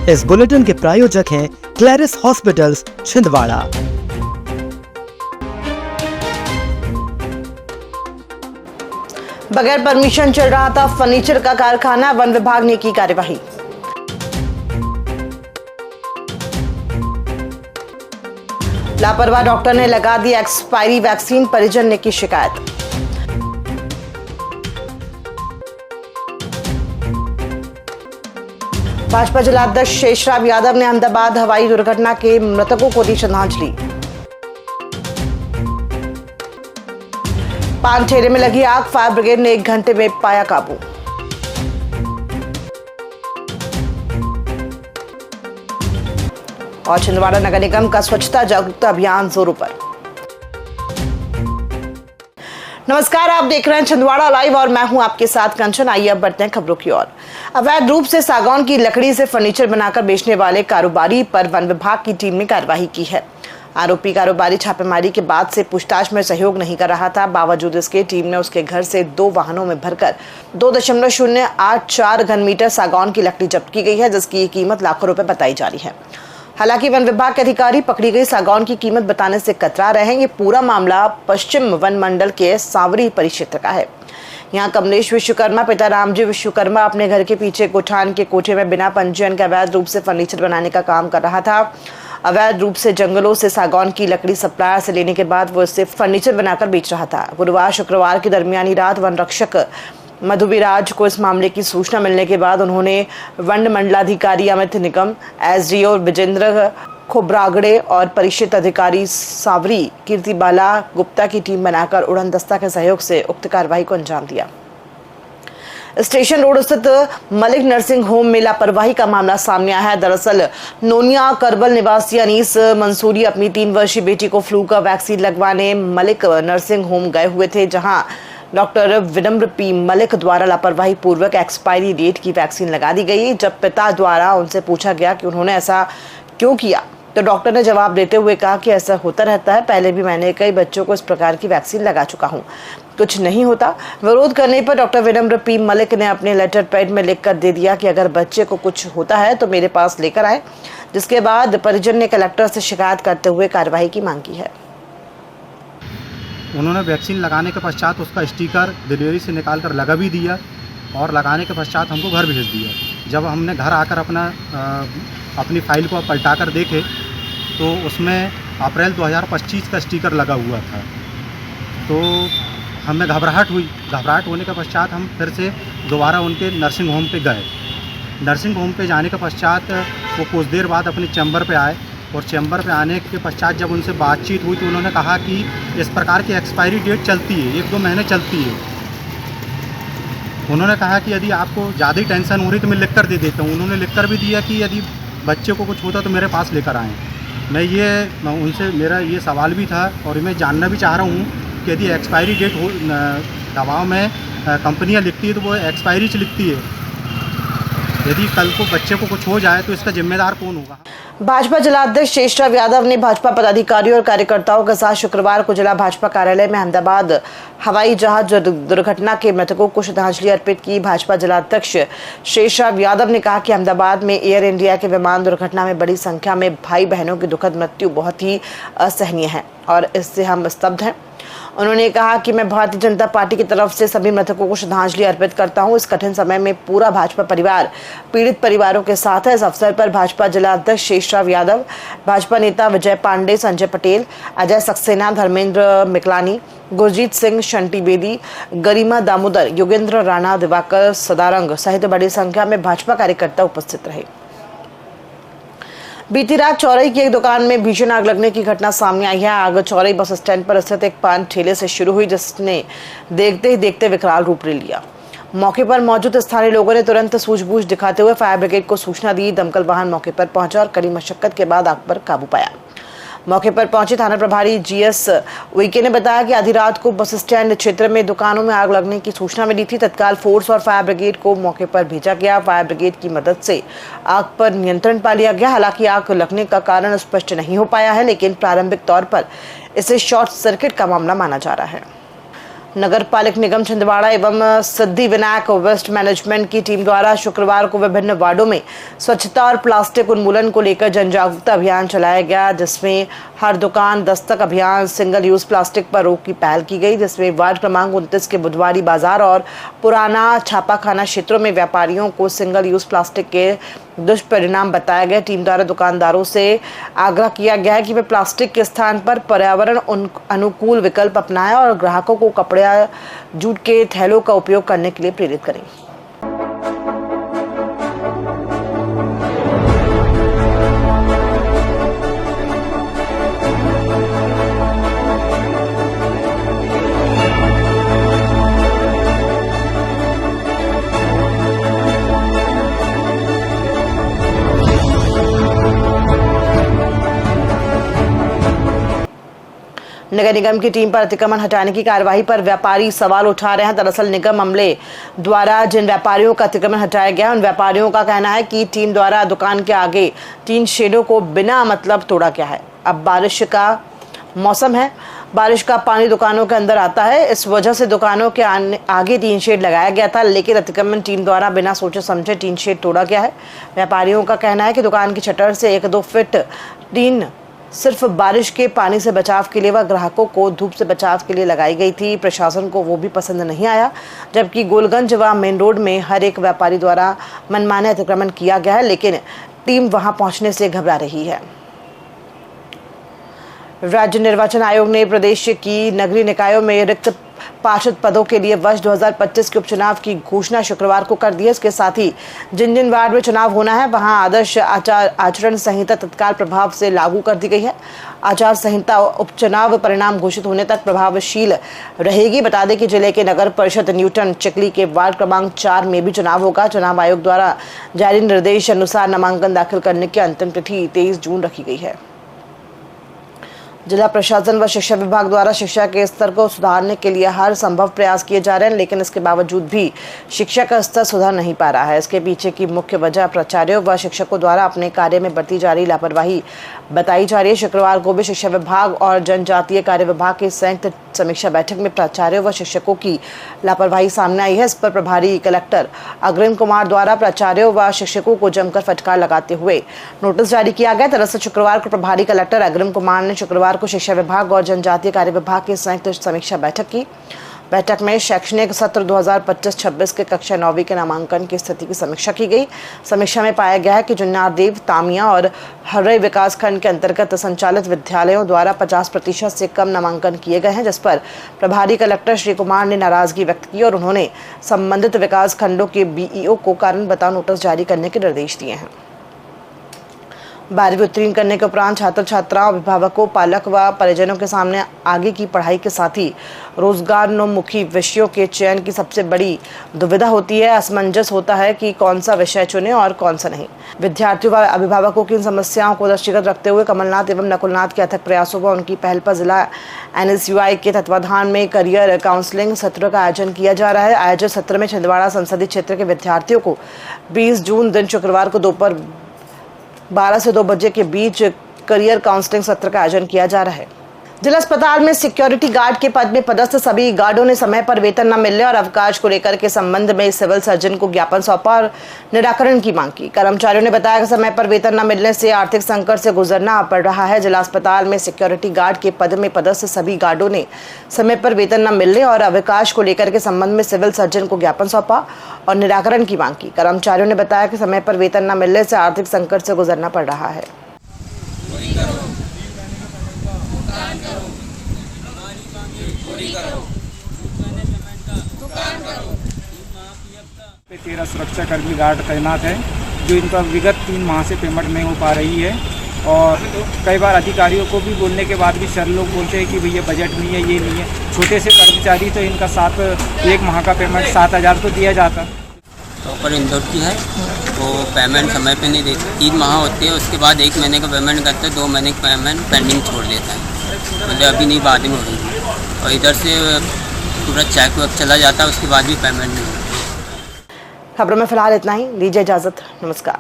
इस बुलेटिन के प्रायोजक हैं क्लैरिस हॉस्पिटल्स छिंदवाड़ा। बगैर परमिशन चल रहा था फर्नीचर का कारखाना, वन विभाग ने की कार्यवाही। लापरवाह डॉक्टर ने लगा दी एक्सपायरी वैक्सीन, परिजन ने की शिकायत। भाजपा जिलाध्यक्ष शेषराव यादव ने अहमदाबाद हवाई दुर्घटना के मृतकों को दी श्रद्धांजलि। पान ठेले में लगी आग, फायर ब्रिगेड ने 1 घंटे में पाया काबू। और छिंदवाड़ा नगर निगम का स्वच्छता जागरूकता अभियान जोरों पर। नमस्कार, आप देख रहे हैं छिंदवाड़ा लाइव और मैं हूं आपके साथ कंचन। आइए अब बढ़ते हैं खबरों की ओर। अवैध रूप से सागौन की लकड़ी से फर्नीचर बनाकर बेचने वाले कारोबारी पर वन विभाग की टीम ने कार्रवाई की है। आरोपी कारोबारी छापेमारी के बाद से पूछताछ में सहयोग नहीं कर रहा था। बावजूद इसके टीम ने उसके घर से 2 वाहनों में भरकर 2.084 घन मीटर सागौन की लकड़ी जब्त की गई है, जिसकी कीमत लाखों रुपए बताई जा रही है। हालांकि वन विभाग के अधिकारी पकड़ी गई सागौन की कीमत बताने से कतरा रहे हैं। ये पूरा मामला पश्चिम वन मंडल के सांवरी परिक्षेत्र का है। यहाँ कमलेश विश्वकर्मा पिता रामजी विश्वकर्मा अपने घर के पीछे कोठान के कोठे में बिना पंजीयन के अवैध रूप से फर्नीचर बनाने का काम कर रहा था। अवैध रूप से जंगलों से सागौन की लकड़ी सप्लायर से लेने के बाद वो इससे फर्नीचर बनाकर बेच रहा था। गुरुवार शुक्रवार की दरमियानी रात वन रक्षक मधुविराज को इस मामले की सूचना मिलने के बाद उन्होंने वन मंडलाधिकारी अमित निगम, एसडीओ विजेंद्र खोब्रागड़े और परिषद अधिकारी सावरी कीर्तिबाला गुप्ता की टीम बनाकर उड़न दस्ता के सहयोग से उक्त कार्रवाई को अंजाम दिया। स्टेशन रोड स्थित मलिक नर्सिंग होम में लापरवाही का मामला सामने आया है। दरअसल नोनिया करबल निवासी अनीस मंसूरी अपनी 3 वर्षीय बेटी को फ्लू का वैक्सीन लगवाने मलिक नर्सिंग होम गए हुए थे, जहां डॉक्टर विनम्र पी मलिक द्वारा लापरवाही पूर्वक एक्सपायरी डेट की वैक्सीन लगा दी गई। जब पिता द्वारा उनसे पूछा गया कि उन्होंने ऐसा क्यों किया, तो डॉक्टर ने जवाब देते हुए कहा कि ऐसा होता रहता है, पहले भी मैंने कई बच्चों को इस प्रकार की वैक्सीन लगा चुका हूं, कुछ नहीं होता। विरोध करने पर डॉक्टर विनम्र पी मलिक ने अपने लेटर पैड में लिखकर दे दिया कि अगर बच्चे को कुछ होता है तो मेरे पास लेकर आए। जिसके बाद परिजन ने कलेक्टर से शिकायत करते हुए कार्रवाई की मांग की है। उन्होंने वैक्सीन लगाने के पश्चात उसका स्टिकर डिलीवरी से निकाल कर लगा भी दिया और लगाने के पश्चात हमको घर भेज दिया। जब हमने घर आकर अपनी फाइल को पलटा कर देखे तो उसमें अप्रैल 2025 का स्टिकर लगा हुआ था। तो हमें घबराहट हुई। घबराहट होने के पश्चात हम फिर से दोबारा उनके नर्सिंग होम पे गए। नर्सिंग होम पे जाने के पश्चात वो कुछ देर बाद अपने चैम्बर पे आए और चैम्बर पे आने के पश्चात जब उनसे बातचीत हुई तो उन्होंने कहा कि इस प्रकार की एक्सपायरी डेट चलती है, 1-2 महीने चलती है। उन्होंने कहा कि यदि आपको ज़्यादा ही टेंशन हो रही तो मैं लिख कर दे देता हूँ। उन्होंने लिख कर भी दिया कि यदि बच्चे को कुछ होता तो मेरे पास लेकर आएँ। उनसे मेरा ये सवाल भी था और मैं जानना भी चाह रहा हूँ कि यदि एक्सपायरी डेट हो दवाओं में कंपनियाँ लिखती है तो वो एक्सपायरी से लिखती है। यदि कल को बच्चे को कुछ हो जाए तो इसका जिम्मेदार कौन होगा? भाजपा जिलाध्यक्ष शेषराव यादव ने भाजपा पदाधिकारियों और कार्यकर्ताओं के साथ शुक्रवार को जिला भाजपा कार्यालय में अहमदाबाद हवाई जहाज दुर्घटना के मृतकों को श्रद्धांजलि अर्पित की। भाजपा जिलाध्यक्ष शेषराव यादव ने कहा कि अहमदाबाद में एयर इंडिया के विमान दुर्घटना में बड़ी संख्या में भाई बहनों की दुखद मृत्यु बहुत ही असहनीय है और इससे हम स्तब्ध हैं। उन्होंने कहा कि मैं भारतीय जनता पार्टी की तरफ से सभी मृतकों को श्रद्धांजलि अर्पित करता हूं। इस कठिन समय में पूरा भाजपा परिवार पीड़ित परिवारों के साथ है। इस अवसर पर भाजपा जिला अध्यक्ष शेषराव यादव, भाजपा नेता विजय पांडे, संजय पटेल, अजय सक्सेना, धर्मेंद्र मिकलानी, गुरजीत सिंह, शंटी बेदी, गरिमा दामोदर, योगेंद्र राणा, दिवाकर सदारंग सहित बड़ी संख्या में भाजपा कार्यकर्ता उपस्थित रहे। बीती रात चौरई की एक दुकान में भीषण आग लगने की घटना सामने आई है। आग चौरई बस स्टैंड पर स्थित एक पान ठेले से शुरू हुई, जिसने देखते ही देखते विकराल रूप ले लिया। मौके पर मौजूद स्थानीय लोगों ने तुरंत सूझबूझ दिखाते हुए फायर ब्रिगेड को सूचना दी। दमकल वाहन मौके पर पहुंचा और कड़ी मशक्कत के बाद आग पर काबू पाया। मौके पर पहुंचे थाना प्रभारी जीएस उइके ने बताया कि आधी रात को बस स्टैंड क्षेत्र में दुकानों में आग लगने की सूचना मिली थी। तत्काल फोर्स और फायर ब्रिगेड को मौके पर भेजा गया। फायर ब्रिगेड की मदद से आग पर नियंत्रण पा लिया गया। हालांकि आग लगने का कारण स्पष्ट नहीं हो पाया है, लेकिन प्रारंभिक तौर पर इसे शॉर्ट सर्किट का मामला माना जा रहा है। नगर पालिक निगम छिंदवाड़ा एवं सिद्धि विनायक वेस्ट मैनेजमेंट की टीम द्वारा शुक्रवार को विभिन्न वार्डों में स्वच्छता और प्लास्टिक उन्मूलन को लेकर जन जागरूकता अभियान चलाया गया, जिसमें हर दुकान दस्तक अभियान, सिंगल यूज प्लास्टिक पर रोक की पहल की गई, जिसमें वार्ड क्रमांक 29 के बुधवारी बाजार और पुराना छापाखाना क्षेत्रों में व्यापारियों को सिंगल यूज प्लास्टिक के दुष्परिणाम बताया गया। टीम द्वारा दुकानदारों से आग्रह किया गया है कि वे प्लास्टिक के स्थान पर पर्यावरण अनुकूल विकल्प अपनाएं और ग्राहकों को कपड़े या जूट के थैलों का उपयोग करने के लिए प्रेरित करें। नगर निगम की टीम पर अतिक्रमण हटाने की कार्यवाही पर व्यापारी सवाल उठा रहे हैं। दरअसल निगम अमले द्वारा जिन व्यापारियों का अतिक्रमण हटाया गया, उन व्यापारियों का कहना है कि टीम द्वारा दुकान के आगे 3 शेडों को बिना मतलब तोड़ा गया है। अब बारिश का मौसम है, बारिश का पानी दुकानों के अंदर आता है, इस वजह से दुकानों के आगे 3 शेड लगाया गया था, लेकिन अतिक्रमण टीम द्वारा बिना सोचे समझे 3 शेड तोड़ा गया है। व्यापारियों का कहना है कि दुकान की शटर से 1-2 फीट टीन सिर्फ बारिश के पानी से बचाव के लिए व ग्राहकों को धूप से बचाव के लिए लगाई गई थी। प्रशासन को वो भी पसंद नहीं आया, जबकि गोलगंज व मेन रोड में हर एक व्यापारी द्वारा मनमाने अतिक्रमण किया गया है, लेकिन टीम वहां पहुंचने से घबरा रही है। राज्य निर्वाचन आयोग ने प्रदेश की नगरीय निकायों में रिक्त पार्षद पदों के लिए वर्ष 2025 के उपचुनाव की घोषणा शुक्रवार को कर दी है। इसके साथ ही जिन जिन वार्ड में चुनाव होना है, वहां आदर्श आचरण संहिता तत्काल प्रभाव से लागू कर दी गई है। आचार संहिता उपचुनाव परिणाम घोषित होने तक प्रभावशील रहेगी। बता दें कि जिले के नगर परिषद न्यूटन चिकली के वार्ड क्रमांक 4 में भी चुनाव होगा। चुनाव आयोग द्वारा जारी निर्देश अनुसार नामांकन दाखिल करने की अंतिम तिथि 23 जून रखी गई है। जिला प्रशासन व शिक्षा विभाग द्वारा शिक्षा के स्तर को सुधारने के लिए हर संभव प्रयास किए जा रहे हैं, लेकिन इसके बावजूद भी शिक्षा का स्तर सुधार नहीं पा रहा है। इसके पीछे की मुख्य वजह प्राचार्यों व शिक्षकों द्वारा अपने कार्य में बरती जा रही लापरवाही बताई जा रही है। शुक्रवार को भी शिक्षा विभाग और जनजातीय कार्य विभाग की संयुक्त समीक्षा बैठक में प्राचार्यों व शिक्षकों की लापरवाही सामने आई है। इस पर प्रभारी कलेक्टर अग्रिम कुमार द्वारा प्राचार्यों व शिक्षकों को जमकर फटकार लगाते हुए नोटिस जारी किया गया। दरअसल शुक्रवार को प्रभारी कलेक्टर अग्रिम कुमार ने शुक्रवार को शिक्षा विभाग और जनजातीय कार्य विभाग की संयुक्त समीक्षा बैठक की। बैठक में शैक्षणिक सत्र 2025-26 के कक्षा 9वीं के नामांकन की स्थिति की समीक्षा की गई। समीक्षा में पाया गया है कि जुन्नारदेव, तामिया और हर्रई विकासखंड के अंतर्गत संचालित विद्यालयों द्वारा 50% से कम नामांकन किए गए हैं, जिस पर प्रभारी कलेक्टर श्री कुमार ने नाराजगी व्यक्त की और उन्होंने संबंधित विकास खंडों के बीईओ को कारण बताओ नोटिस जारी करने के निर्देश दिए हैं। 12वीं उत्तीर्ण करने के उपरांत छात्र छात्राओं, अभिभावकों, पालक व परिजनों के सामने आगे की पढ़ाई के साथ ही रोजगारोन्मुखी विषयों के चयन की सबसे बड़ी दुविधा होती है। असमंजस होता है कि कौन सा विषय चुने और कौन सा नहीं। विद्यार्थियों व अभिभावकों की इन समस्याओं को दृष्टिगत रखते हुए कमलनाथ एवं नकुलनाथ के अथक प्रयासों व उनकी पहल पर जिला NSUI के तत्वाधान में करियर काउंसलिंग सत्र का आयोजन किया जा रहा है। आयोजित सत्र में छिंदवाड़ा संसदीय क्षेत्र के विद्यार्थियों को 20 जून दिन शुक्रवार को दोपहर 12 से 2 बजे के बीच करियर काउंसलिंग सत्र का आयोजन किया जा रहा है। जिला अस्पताल में सिक्योरिटी गार्ड के पद में पदस्थ सभी गार्डों ने समय पर वेतन न मिलने और अवकाश को लेकर के संबंध में सिविल सर्जन को ज्ञापन सौंपा और निराकरण की मांग की। कर्मचारियों ने बताया कि समय पर वेतन न मिलने से आर्थिक संकट से गुजरना पड़ रहा है। जिला अस्पताल में सिक्योरिटी गार्ड के पद में पदस्थ सभी गार्डों ने समय पर वेतन न मिलने और अवकाश को लेकर के संबंध में सिविल सर्जन को ज्ञापन सौंपा और निराकरण की मांग की। कर्मचारियों ने बताया कि समय पर वेतन न मिलने से आर्थिक संकट से गुजरना पड़ रहा है। 13 सुरक्षा कर्मी गार्ड तैनात है, जो इनका विगत 3 माह से पेमेंट नहीं हो पा रही है। और कई बार अधिकारियों को भी बोलने के बाद भी सर लोग बोलते हैं कि भैया बजट नहीं है, ये नहीं है। छोटे से कर्मचारी तो इनका 1 माह का पेमेंट 7,000 तो दिया जाता। प्रॉपर इंदौर की है, वो पेमेंट समय पे नहीं देती। 3 माह होते हैं, उसके बाद 1 महीने का पेमेंट करते हैं, 2 महीने का पेमेंट पेंडिंग छोड़ देता है, मतलब अभी नहीं बाद में होगी। और इधर से पूरा चेक वेक चला जाता है, उसके बाद भी पेमेंट नहीं। खबरों में फिलहाल इतना ही, लीजिए इजाजत, नमस्कार।